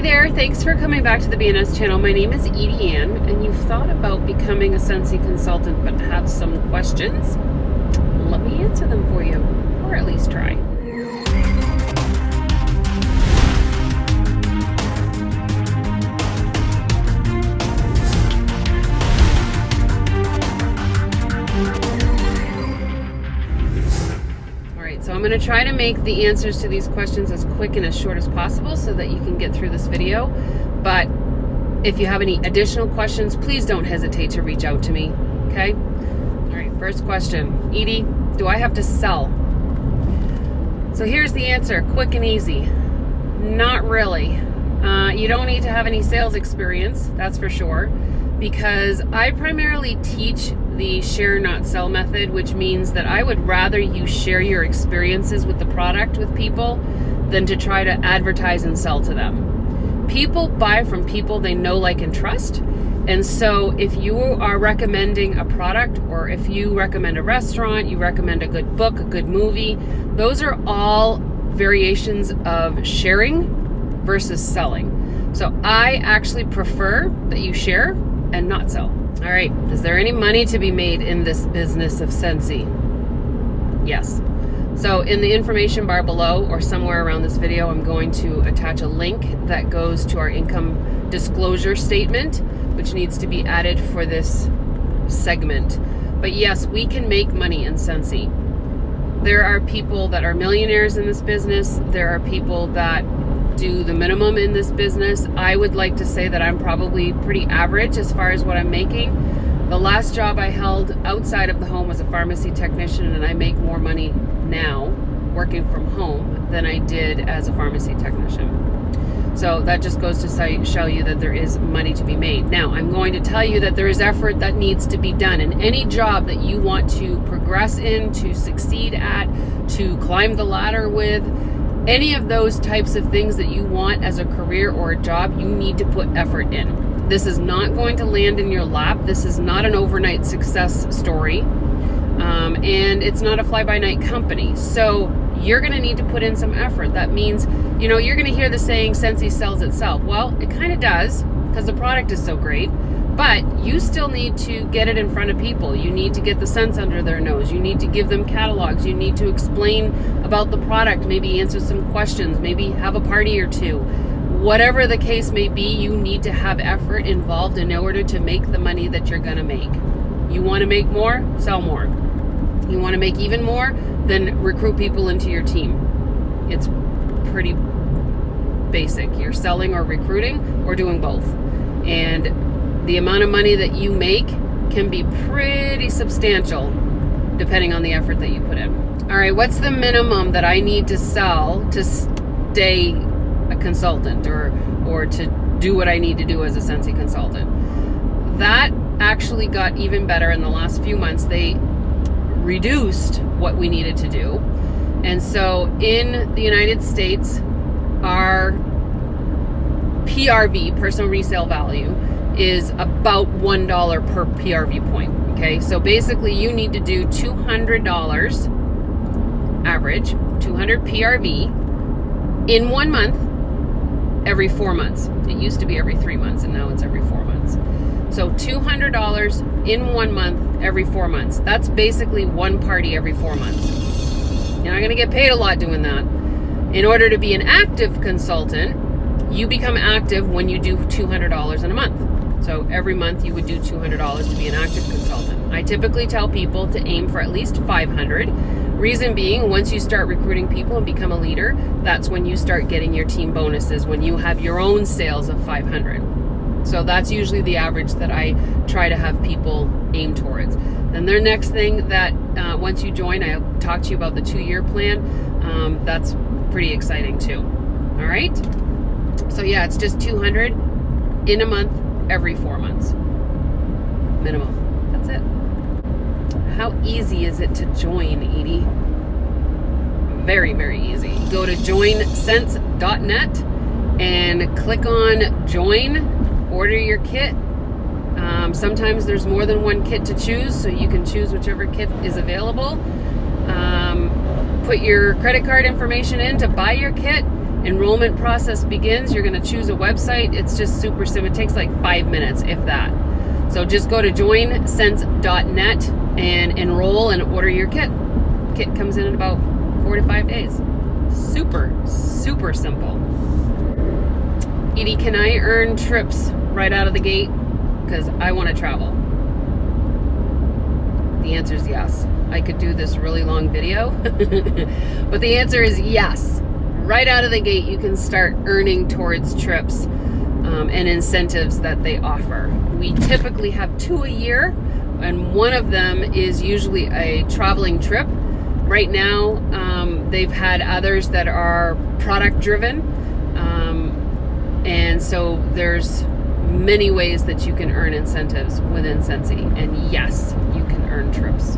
there, thanks for coming back to the BNS channel. My name is EdieAnne, and you've thought about becoming a Scentsy consultant but have some questions? Let me answer them for you, or at least try. So I'm going to try to make the answers to these questions as quick and as short as possible so that you can get through this video. But if you have any additional questions, please don't hesitate to reach out to me, okay? All right, first question. Edie, do I have to sell? So here's the answer, quick and easy. Not really. You don't need to have any sales experience, that's for sure, because I primarily teach the share not sell method, which means that I would rather you share your experiences with the product with people than to try to advertise and sell to them. People buy from people they know, like, and trust. And so if you are recommending a product, or if you recommend a restaurant, you recommend a good book, a good movie, those are all variations of sharing versus selling. So I actually prefer that you share and not sell. All right, is there any money to be made in this business of Scentsy? Yes. So in the information bar below or somewhere around this video, I'm going to attach a link that goes to our income disclosure statement, which needs to be added for this segment. But yes, we can make money in Scentsy. There are people that are millionaires in this business. There are people that do the minimum in this business. I would like to say that I'm probably pretty average as far as what I'm making. The last job I held outside of the home was a pharmacy technician, and I make more money now working from home than I did as a pharmacy technician. So that just goes to show you that there is money to be made. Now, I'm going to tell you that there is effort that needs to be done, and any job that you want to progress in, to succeed at, to climb the ladder with, any of those types of things that you want as a career or a job, you need to put effort in. This is not going to land in your lap. This is not an overnight success story. And it's not a fly-by-night company. So you're going to need to put in some effort. That means, you know, you're going to hear the saying, Scentsy sells itself. Well, it kind of does, because the product is so great. But you still need to get it in front of people. You need to get the scents under their nose. You need to give them catalogs. You need to explain about the product, maybe answer some questions, maybe have a party or two. Whatever the case may be, you need to have effort involved in order to make the money that you're going to make. You want to make more? Sell more. You want to make even more? Then recruit people into your team. It's pretty basic. You're selling or recruiting or doing both. And the amount of money that you make can be pretty substantial depending on the effort that you put in. All right, what's the minimum that I need to sell to stay a consultant or to do what I need to do as a Scentsy consultant? That actually got even better in the last few months. They reduced what we needed to do. And so in the United States, our PRV, personal resale value, is about $1 per PRV point, okay? So basically you need to do $200 average, 200 PRV in 1 month every 4 months. It used to be every 3 months, and now it's every 4 months. So $200 in 1 month every 4 months. That's basically one party every 4 months. You're not gonna get paid a lot doing that. In order to be an active consultant, you become active when you do $200 in a month. So every month you would do $200 to be an active consultant. I typically tell people to aim for at least 500. Reason being, once you start recruiting people and become a leader, that's when you start getting your team bonuses, when you have your own sales of 500. So that's usually the average that I try to have people aim towards. Then their next thing that once you join, I'll talk to you about the 2-year plan. That's pretty exciting too. All right. So yeah, it's just 200 in a month every 4 months minimum. That's it. How easy is it to join, Edie? Very, very easy. Go to joinscents.net and click on join, order your kit. Sometimes there's more than one kit to choose, so you can choose whichever kit is available. Put your credit card information in to buy your kit, enrollment process begins. You're going to choose a website. It's just super simple. It takes like 5 minutes, if that. So just go to joinscents.net and enroll and order your kit. Kit comes in about 4 to 5 days. Super, super simple. Edie, can I earn trips right out of the gate? Because I want to travel. The answer is yes. I could do this really long video, but the answer is yes. Right out of the gate, you can start earning towards trips and incentives that they offer. We typically have 2 a year, and one of them is usually a traveling trip. Right now, they've had others that are product driven, and so there's many ways that you can earn incentives within Scentsy, and yes, you can earn trips.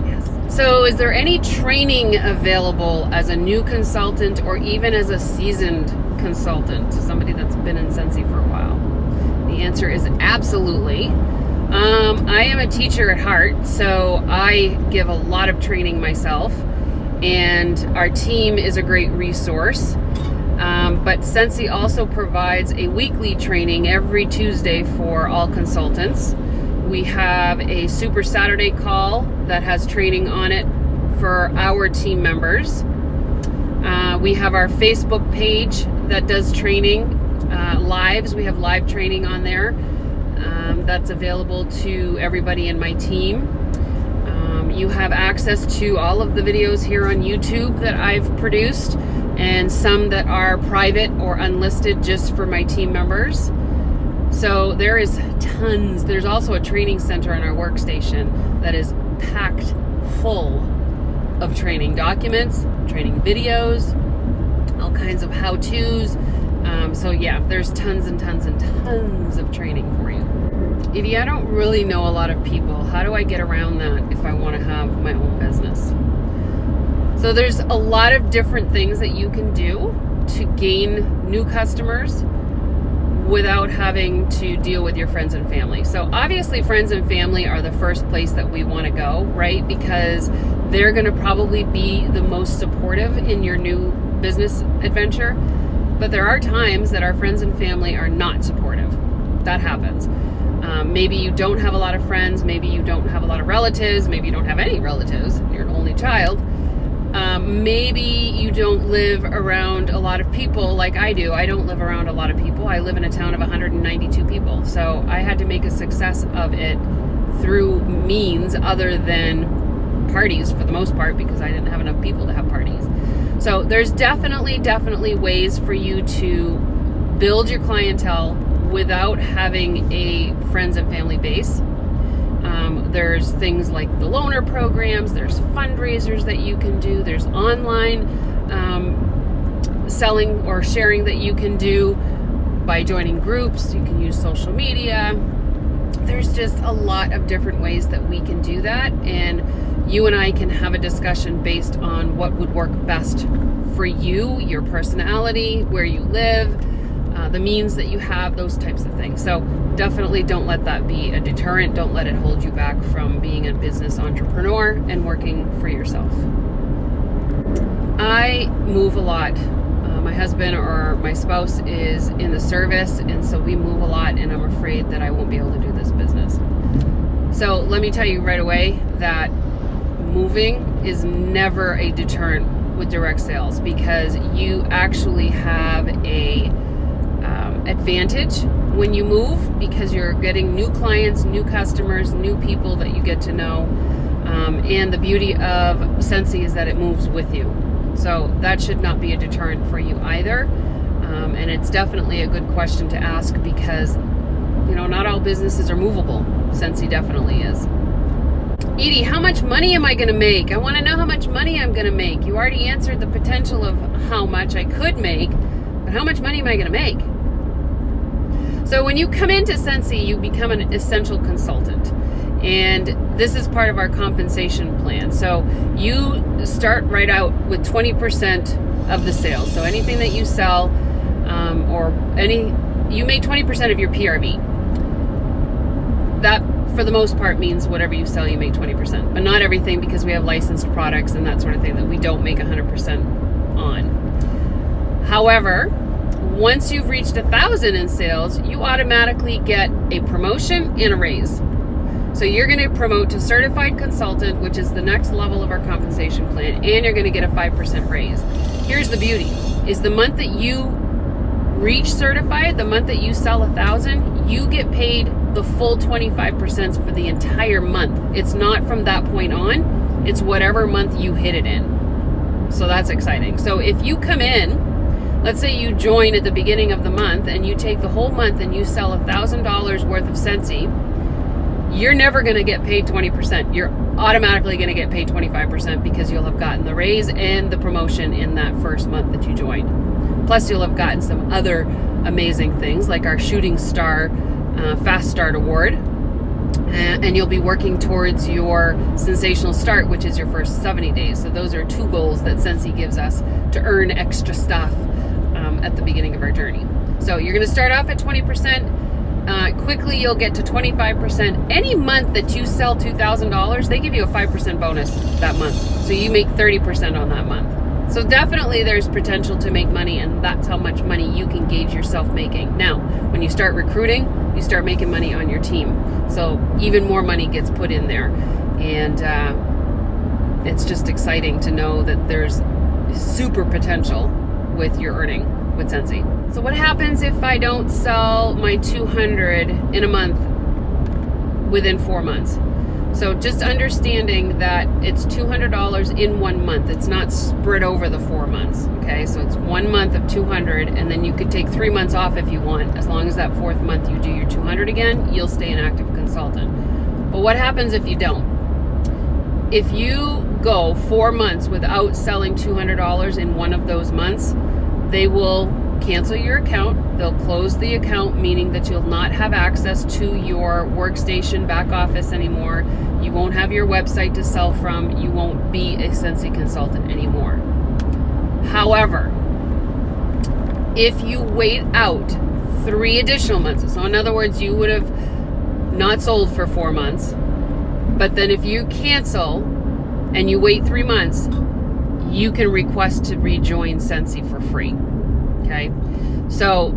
Yes. So is there any training available as a new consultant or even as a seasoned consultant, somebody that's been in Scentsy for a while? The answer is absolutely. I am a teacher at heart, so I give a lot of training myself, and our team is a great resource. But Scentsy also provides a weekly training every Tuesday for all consultants. We have a Super Saturday call that has training on it for our team members. We have our Facebook page that does training, lives. We have live training on there. That's available to everybody in my team. You have access to all of the videos here on YouTube that I've produced, and some that are private or unlisted just for my team members. So there is tons. There's also a training center on our workstation that is packed full of training documents, training videos, all kinds of how-tos. So yeah, there's tons and tons and tons of training for you. Edie, I don't really know a lot of people. How do I get around that if I want to have my own business? So there's a lot of different things that you can do to gain new customers without having to deal with your friends and family. So obviously friends and family are the first place that we want to go, right? Because they're going to probably be the most supportive in your new business adventure. But there are times that our friends and family are not supportive. That happens. Maybe you don't have a lot of friends, maybe you don't have a lot of relatives, maybe you don't have any relatives, you're an only child. Maybe you don't live around a lot of people like I do. I don't live around a lot of people. I live in a town of 192 people. So I had to make a success of it through means other than parties for the most part, because I didn't have enough people to have parties. So there's definitely ways for you to build your clientele without having a friends and family base. There's things like the loaner programs, there's fundraisers that you can do, there's online selling or sharing that you can do by joining groups. You can use social media. There's just a lot of different ways that we can do that, and you and I can have a discussion based on what would work best for you, your personality, where you live, the means that you have, those types of things. So definitely don't let that be a deterrent. Don't let it hold you back from being a business entrepreneur and working for yourself. I move a lot. My husband or my spouse is in the service, and so we move a lot, and I'm afraid that I won't be able to do this business. So let me tell you right away that moving is never a deterrent with direct sales, because you actually have a advantage when you move, because you're getting new clients, new customers, new people that you get to know, and the beauty of Scentsy is that it moves with you. So that should not be a deterrent for you either, and it's definitely a good question to ask, because not all businesses are movable. Scentsy definitely is. Edie, how much money am I going to make? I want to know how much money I'm going to make. You already answered the potential of how much I could make, but how much money am I going to make? So when you come into Scentsy, you become an essential consultant, and this is part of our compensation plan. So you start right out with 20% of the sales. So anything that you sell, you make 20% of your PRV. That, for the most part, means whatever you sell, you make 20%, but not everything, because we have licensed products and that sort of thing that we don't make 100% on. However, once you've reached 1,000 in sales, you automatically get a promotion and a raise. So you're going to promote to certified consultant, which is the next level of our compensation plan, and you're going to get a 5% raise. Here's the beauty, is the month that you reach certified, the month that you sell 1,000, you get paid the full 25% for the entire month. It's not from that point on, it's whatever month you hit it in. So that's exciting. So if you come in, let's say you join at the beginning of the month and you take the whole month and you sell $1,000 worth of Scentsy, you're never going to get paid 20%. You're automatically going to get paid 25% because you'll have gotten the raise and the promotion in that first month that you joined. Plus, you'll have gotten some other amazing things like our Shooting Star Fast Start Award. And you'll be working towards your Sensational Start, which is your first 70 days. So those are 2 goals that Scentsy gives us to earn extra stuff at the beginning of our journey. So you're going to start off at 20%. Quickly you'll get to 25%. Any month that you sell $2,000, they give you a 5% bonus that month. So you make 30% on that month. So definitely there's potential to make money, and that's how much money you can gauge yourself making. Now, when you start recruiting, you start making money on your team. So even more money gets put in there. And it's just exciting to know that there's super potential with your earning with Scentsy. So what happens if I don't sell my 200 in a month within 4 months? So just understanding that it's $200 in 1 month. It's not spread over the 4 months, okay? So it's 1 month of 200, and then you could take 3 months off if you want. As long as that 4th month you do your 200 again, you'll stay an active consultant. But what happens if you don't? If you go 4 months without selling $200 in one of those months, they will cancel your account. They'll close the account, meaning that you'll not have access to your workstation back office anymore. You won't have your website to sell from. You won't be a Scentsy consultant anymore. However, if you wait out 3 additional months, so in other words, you would have not sold for 4 months, but then if you cancel and you wait 3 months, you can request to rejoin Scentsy for free. Okay, so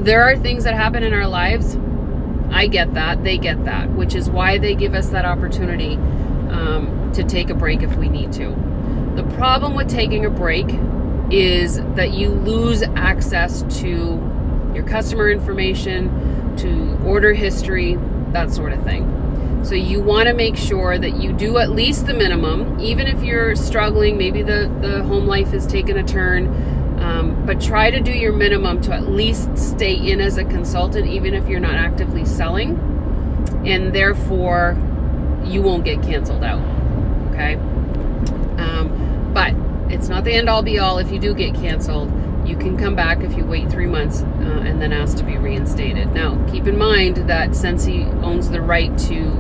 there are things that happen in our lives. I get that, they get that, which is why they give us that opportunity to take a break if we need to. The problem with taking a break is that you lose access to your customer information, to order history, that sort of thing. So you want to make sure that you do at least the minimum, even if you're struggling, maybe the home life has taken a turn. But try to do your minimum to at least stay in as a consultant, even if you're not actively selling, and therefore you won't get canceled out, okay? But it's not the end all be all. If you do get canceled, you can come back if you wait 3 months and then ask to be reinstated. Now, keep in mind that Scentsy owns the right to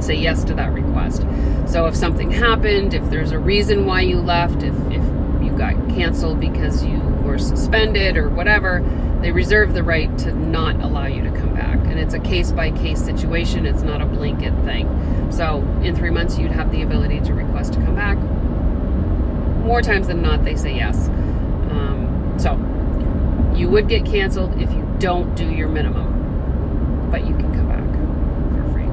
say yes to that request. So if something happened, if there's a reason why you left, if you got canceled because you were suspended or whatever, they reserve the right to not allow you to come back. And it's a case-by-case situation. It's not a blanket thing. So in 3 months, you'd have the ability to request to come back. More times than not, they say yes. So you would get canceled if you don't do your minimum, but you can come back for free.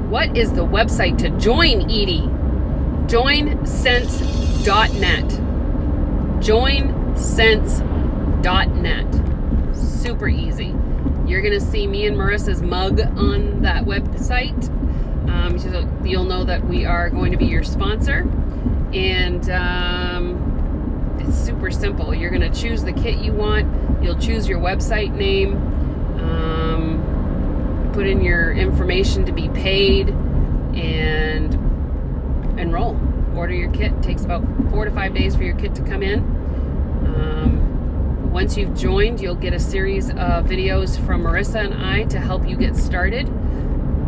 What is the website to join, Edie? JoinSense.net. JoinSense.net. Super easy. You're going to see me and Marissa's mug on that website. So you'll know that we are going to be your sponsor. And it's super simple. You're going to choose the kit you want. You'll choose your website name. Put in your information to be paid. And enroll. Order your kit. It takes about 4 to 5 days for your kit to come in. Once you've joined, you'll get a series of videos from Marissa and I to help you get started.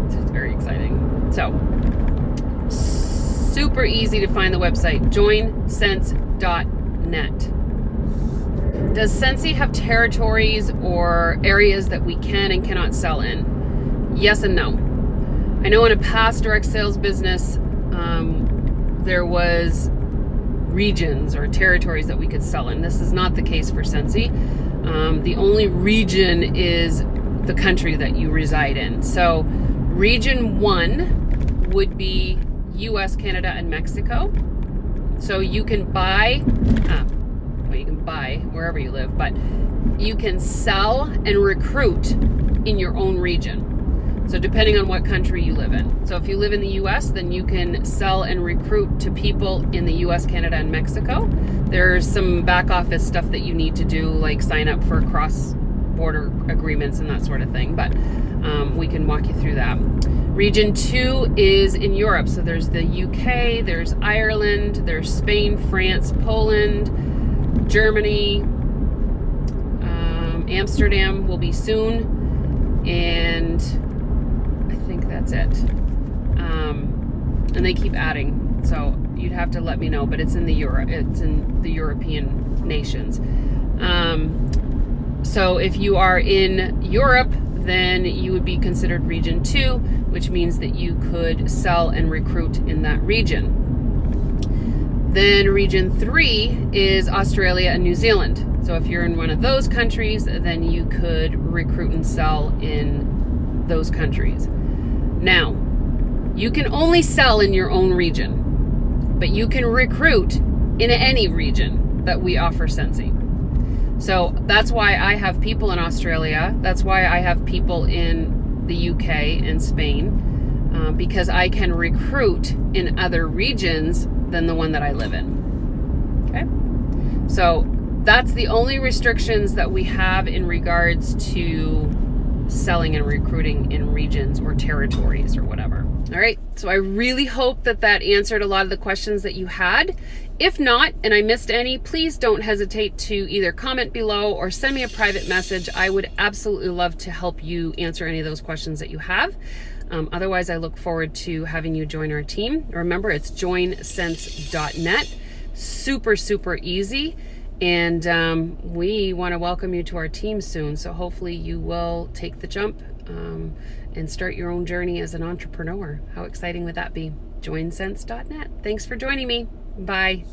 It's very exciting. So, super easy to find the website, joinsense.net. Does Scentsy have territories or areas that we can and cannot sell in? Yes and no. I know in a past direct sales business, there was regions or territories that we could sell in. This is not the case for Scentsy. The only region is the country that you reside in. So region 1 would be US, Canada, and Mexico. So you can buy, you can buy wherever you live, but you can sell and recruit in your own region. So depending on what country you live in. So if you live in the US, then you can sell and recruit to people in the US, Canada, and Mexico. There's some back office stuff that you need to do, like sign up for cross-border agreements and that sort of thing, but we can walk you through that. Region 2 is in Europe. So there's the UK, there's Ireland, there's Spain, France, Poland, Germany, Amsterdam will be soon, and I think that's it. And they keep adding, so you'd have to let me know, but it's in the European nations. So if you are in Europe, then you would be considered region 2, which means that you could sell and recruit in that region. Then region 3 is Australia and New Zealand. So if you're in one of those countries, then you could recruit and sell in those countries. Now, you can only sell in your own region, but you can recruit in any region that we offer Scentsy. So that's why I have people in Australia. That's why I have people in the UK and Spain, because I can recruit in other regions than the one that I live in. Okay? So that's the only restrictions that we have in regards to selling and recruiting in regions or territories or whatever. All right, so I really hope that that answered a lot of the questions that you had. If not, and I missed any, please don't hesitate to either comment below or send me a private message. I would absolutely love to help you answer any of those questions that you have. Otherwise, I look forward to having you join our team. Remember, it's joinscents.net. Super, super easy. And we want to welcome you to our team soon. So hopefully you will take the jump and start your own journey as an entrepreneur. How exciting would that be? Joinscents.net. Thanks for joining me. Bye.